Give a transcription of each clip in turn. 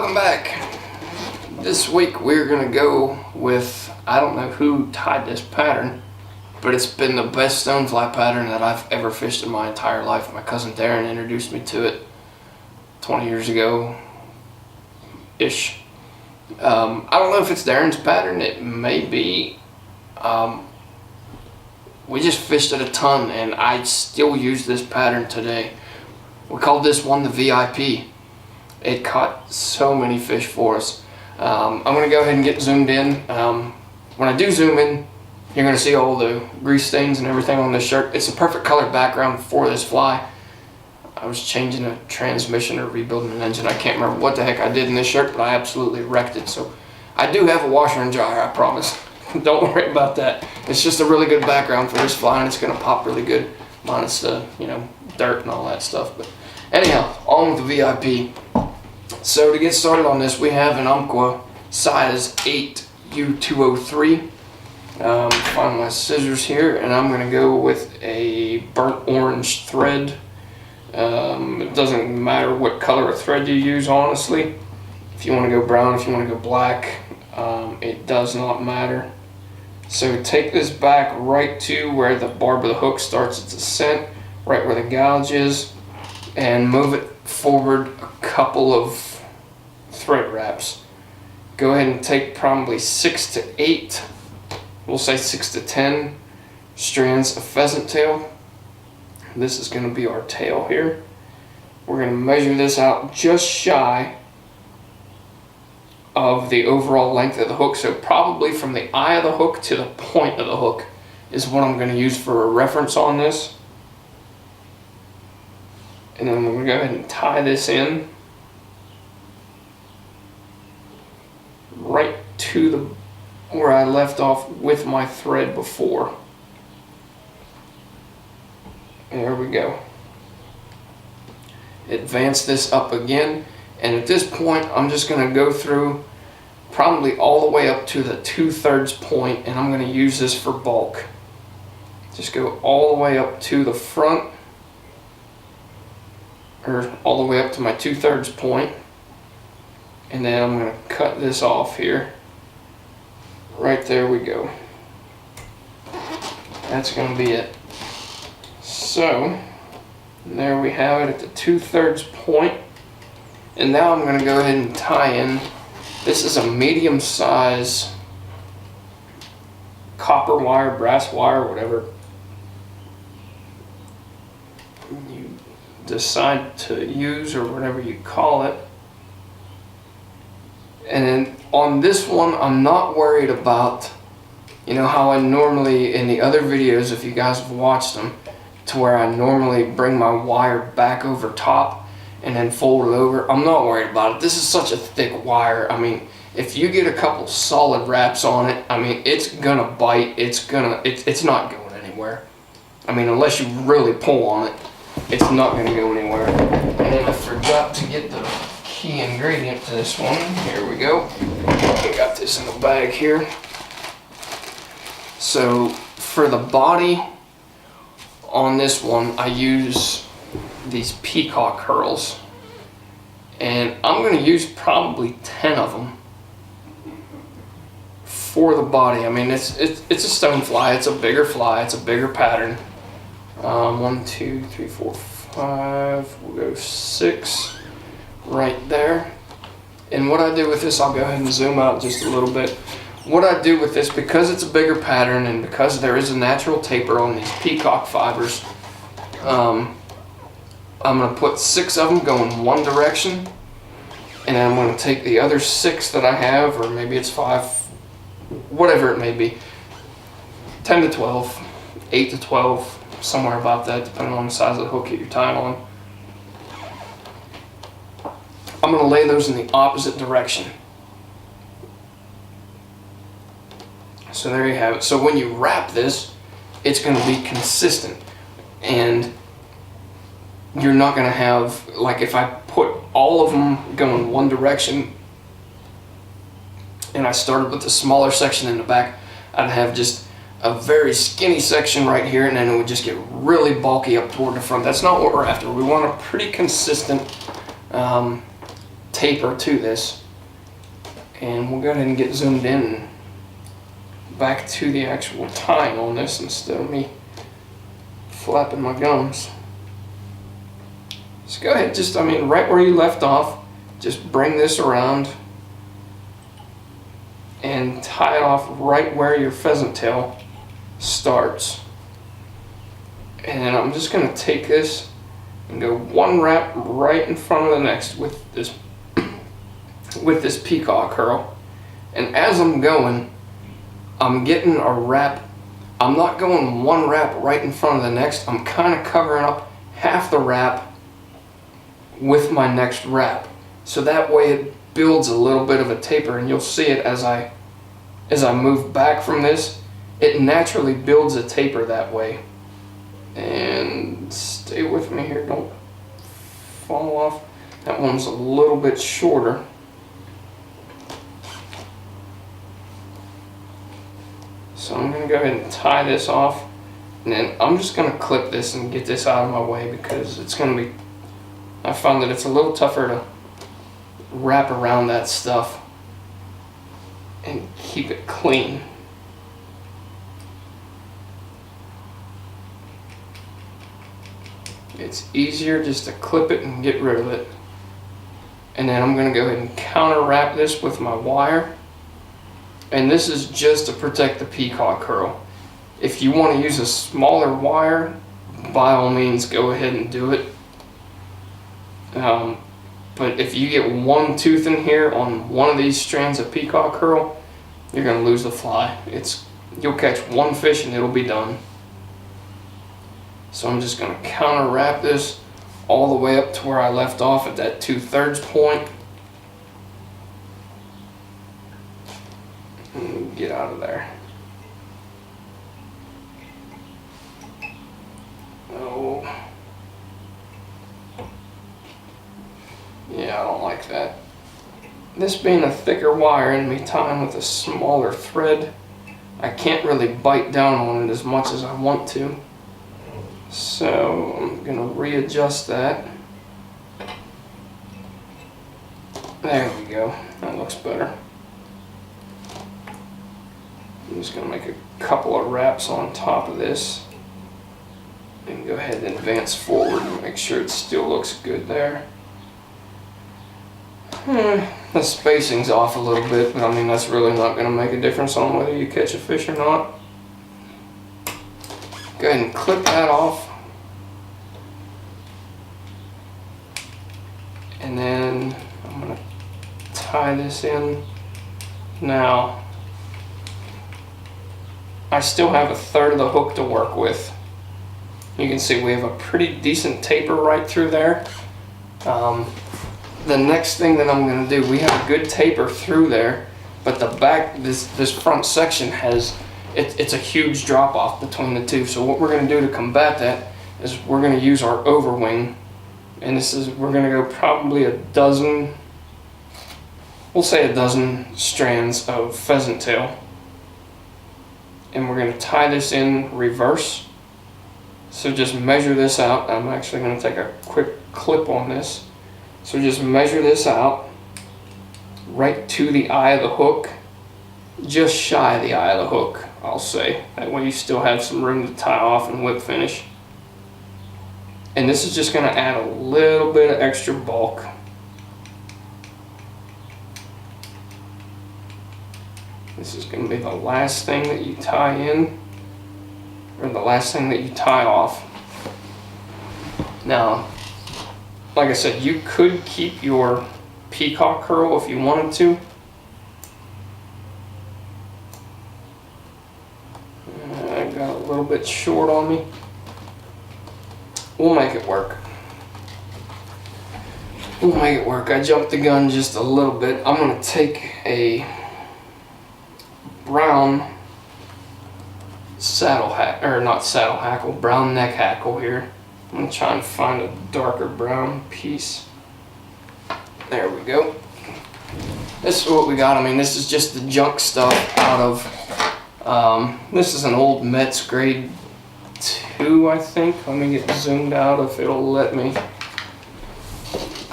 Welcome back. This week we're gonna go with, I don't know who tied this pattern, but it's been the best stonefly pattern that I've ever fished in my entire life. My cousin Darren introduced me to it 20 years ago ish. I don't know if it's Darren's pattern, it may be. We just fished it a ton and I still use this pattern today. We called this one the V.I.P. It caught so many fish for us. I'm going to go ahead and get zoomed in. When I do zoom in, you're going to see all the grease stains and everything on this shirt. It's a perfect color background for this fly. I was changing a transmission or rebuilding an engine. I can't remember what the heck I did in this shirt, but I absolutely wrecked it. So I do have a washer and dryer, I promise. Don't worry about that. It's just a really good background for this fly, and it's going to pop really good, minus the dirt and all that stuff. But anyhow, on with the V.I.P. So to get started on this, we have an Umpqua size 8 U203. Find my scissors here, and I'm going to go with a burnt orange thread. It doesn't matter what color of thread you use, honestly. If you want to go brown, if you want to go black, it does not matter. So take this back right to where the barb of the hook starts its ascent, right where the gouge is, and move it forward a couple of thread wraps. Go ahead and take probably 6 to 8, we'll say 6 to 10 strands of pheasant tail. This is going to be our tail here. We're going to measure this out just shy of the overall length of the hook, so probably from the eye of the hook to the point of the hook is what I'm going to use for a reference on this. And then I'm going to go ahead and tie this in right to the where I left off with my thread before. There we go. Advance this up again, and at this point I'm just going to go through probably all the way up to the 2/3 point, and I'm going to use this for bulk. Just go all the way up to the front, or all the way up to my 2/3 point, and then I'm going to cut this off here. Right there we go. That's going to be it. So there we have it at the 2/3 point, and now I'm going to go ahead and tie in. This is a medium size copper wire, brass wire, whatever you decide to use or whatever you call it. And then on this one, I'm not worried about, how I normally, in the other videos, if you guys have watched them, to where I normally bring my wire back over top and then fold it over. I'm not worried about it. This is such a thick wire. I mean, if you get a couple solid wraps on it, I mean, it's gonna bite. It's not going anywhere. I mean, unless you really pull on it, it's not gonna go anywhere. And then I forgot to get the key ingredient to this one. Here we go. I got this in the bag here. So for the body on this one, I use these Peacock Herls, and I'm going to use probably 10 of them for the body. I mean, it's a stonefly. It's a bigger fly. It's a bigger pattern. 1, 2, 3, 4, 5. We'll go 6 right there. And what I do with this, I'll go ahead and zoom out just a little bit. What I do with this, because it's a bigger pattern and because there is a natural taper on these Peacock fibers, I'm going to put 6 of them going one direction, and then I'm going to take the other 6 that I have, or maybe it's 5, whatever it may be, 10 to 12, 8 to 12, somewhere about that, depending on the size of the hook that you're tying on. I'm going to lay those in the opposite direction. So there you have it. So when you wrap this, it's going to be consistent, and you're not going to have, like if I put all of them going one direction and I started with the smaller section in the back, I'd have just a very skinny section right here, and then it would just get really bulky up toward the front. That's not what we're after. We want a pretty consistent taper to this. And we'll go ahead and get zoomed in and back to the actual tying on this instead of me flapping my gums. So go ahead, just, right where you left off, just bring this around and tie it off right where your pheasant tail starts. And then I'm just going to take this and go one wrap right in front of the next with this peacock herl. And as I'm going, I'm getting a wrap. I'm not going one wrap right in front of the next. I'm kind of covering up half the wrap with my next wrap. So that way it builds a little bit of a taper, and you'll see it as I move back from this. It naturally builds a taper that way. And stay with me here, don't fall off. That one's a little bit shorter. So I'm going to go ahead and tie this off, and then I'm just going to clip this and get this out of my way, because it's going to be, I found that it's a little tougher to wrap around that stuff and keep it clean. It's easier just to clip it and get rid of it. And then I'm going to go ahead and counter wrap this with my wire. And this is just to protect the peacock herl. If you want to use a smaller wire, by all means go ahead and do it. But if you get one tooth in here on one of these strands of peacock herl, you're going to lose the fly. You'll catch one fish and it'll be done. So I'm just going to counter wrap this all the way up to where I left off at that 2/3 point. And get out of there. Oh. Yeah, I don't like that. This being a thicker wire and me tying with a smaller thread, I can't really bite down on it as much as I want to. So I'm going to readjust that. There we go. That looks better. I'm just going to make a couple of wraps on top of this and go ahead and advance forward and make sure it still looks good there. The spacing's off a little bit, but that's really not going to make a difference on whether you catch a fish or not. Go ahead and clip that off. And then I'm going to tie this in. Now, I still have 1/3 of the hook to work with. You can see we have a pretty decent taper right through there. The next thing that I'm going to do, we have a good taper through there, but the back, this front section it's a huge drop off between the two. So what we're going to do to combat that is we're going to use our overwing, and we're going to go probably a dozen, we'll say a dozen strands of pheasant tail, and we're going to tie this in reverse. So just measure this out. I'm actually going to take a quick clip on this. So just measure this out right to the eye of the hook, just shy of the eye of the hook, I'll say. That way you still have some room to tie off and whip finish. And this is just going to add a little bit of extra bulk. This is going to be the last thing that you tie in, or the last thing that you tie off. Now, like I said, you could keep your peacock herl if you wanted to. I got a little bit short on me. We'll make it work. We'll make it work. I jumped the gun just a little bit. I'm going to take a brown brown neck hackle here. I'm going to try and find a darker brown piece. There we go. This is what we got. This is just the junk stuff out of, this is an old Metz grade 2, I think. Let me get zoomed out if it'll let me.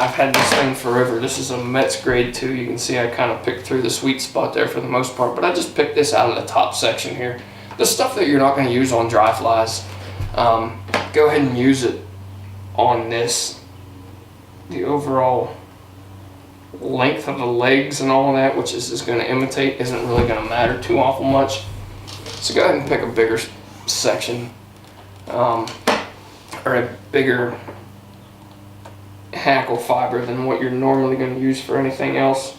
I've had this thing forever. This is a Metz grade 2. You can see I kind of picked through the sweet spot there for the most part, but I just picked this out of the top section here. The stuff that you're not going to use on dry flies, go ahead and use it on this. The overall length of the legs and all of that, which is going to imitate, isn't really going to matter too awful much. So go ahead and pick a bigger section, or a bigger hackle fiber than what you're normally going to use for anything else.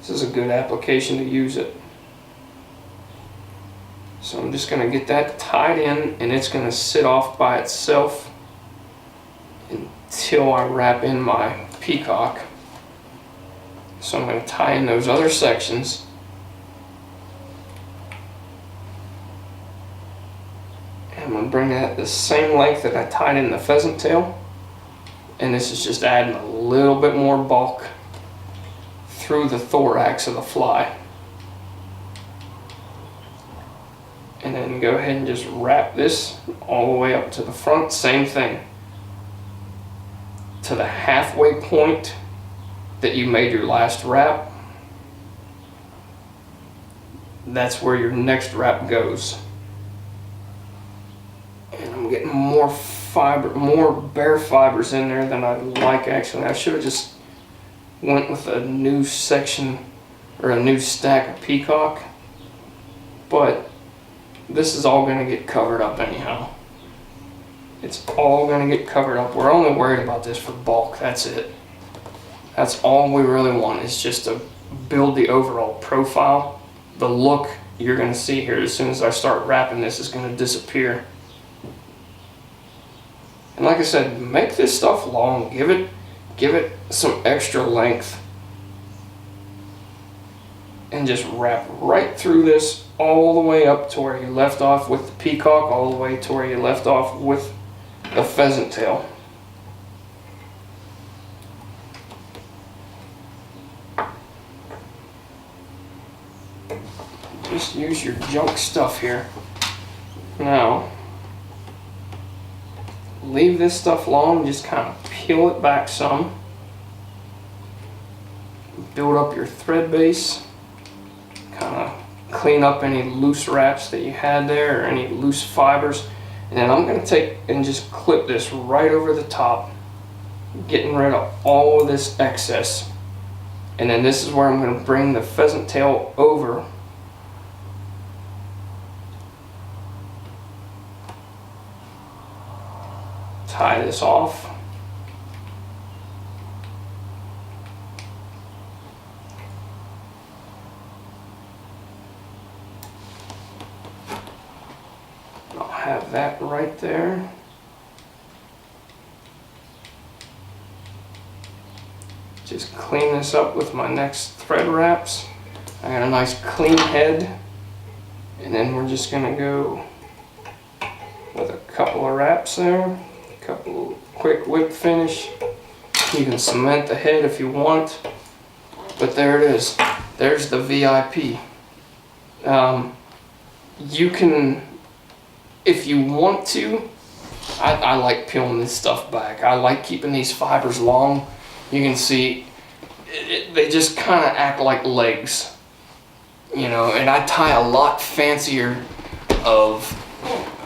This is a good application to use it. So I'm just going to get that tied in, and it's going to sit off by itself until I wrap in my Peacock. So I'm going to tie in those other sections. And I'm going to bring that the same length that I tied in the pheasant tail. And this is just adding a little bit more bulk through the thorax of the fly. And then go ahead and just wrap this all the way up to the front. Same thing. To the halfway point that you made your last wrap, that's where your next wrap goes. And I'm getting more fiber, more bare fibers in there than I like actually. I should have just went with a new section or a new stack of Peacock, but this is all going to get covered up anyhow. It's all going to get covered up. We're only worried about this for bulk, that's it. That's all we really want, is just to build the overall profile. The look you're going to see here as soon as I start wrapping this is going to disappear. And like I said, make this stuff long. Give it some extra length. And just wrap right through this all the way up to where you left off with the Peacock, all the way to where you left off with the pheasant tail. Just use your junk stuff here. Now, leave this stuff long, just kind of peel it back some. Build up your thread base. Kind of clean up any loose wraps that you had there or any loose fibers. And then I'm going to take and just clip this right over the top, getting rid of all of this excess. And then this is where I'm going to bring the pheasant tail over. Tie this off. I'll have that right there. Just clean this up with my next thread wraps. I got a nice clean head, and then we're just going to go with a couple of wraps there. Couple quick whip finish. You can cement the head if you want, but there it is. There's the V.I.P. You can, if you want to, I like peeling this stuff back. I like keeping these fibers long. You can see they just kind of act like legs, you know, and I tie a lot fancier of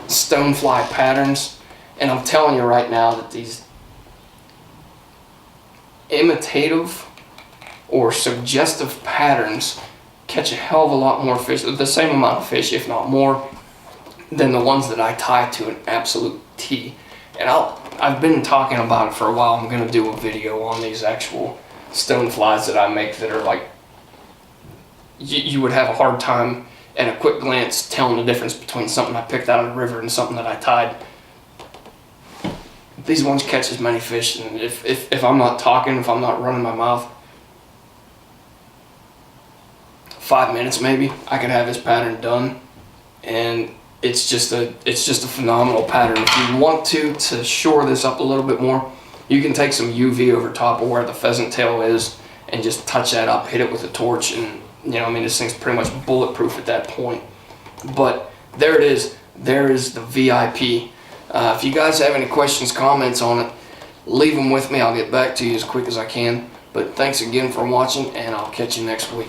Stonefly patterns. And I'm telling you right now that these imitative or suggestive patterns catch a hell of a lot more fish, the same amount of fish, if not more, than the ones that I tie to an absolute T. And I've been talking about it for a while. I'm going to do a video on these actual Stoneflies that I make that are like, you would have a hard time at a quick glance telling the difference between something I picked out of the river and something that I tied. These ones catch as many fish, and if I'm not talking, if I'm not running my mouth, 5 minutes maybe, I could have this pattern done, and it's just a phenomenal pattern. If you want to shore this up a little bit more, you can take some UV over top of where the pheasant tail is and just touch that up, hit it with a torch, and you know, I mean, this thing's pretty much bulletproof at that point. But there it is. There is the V.I.P. If you guys have any questions, comments on it, leave them with me. I'll get back to you as quick as I can. But thanks again for watching, and I'll catch you next week.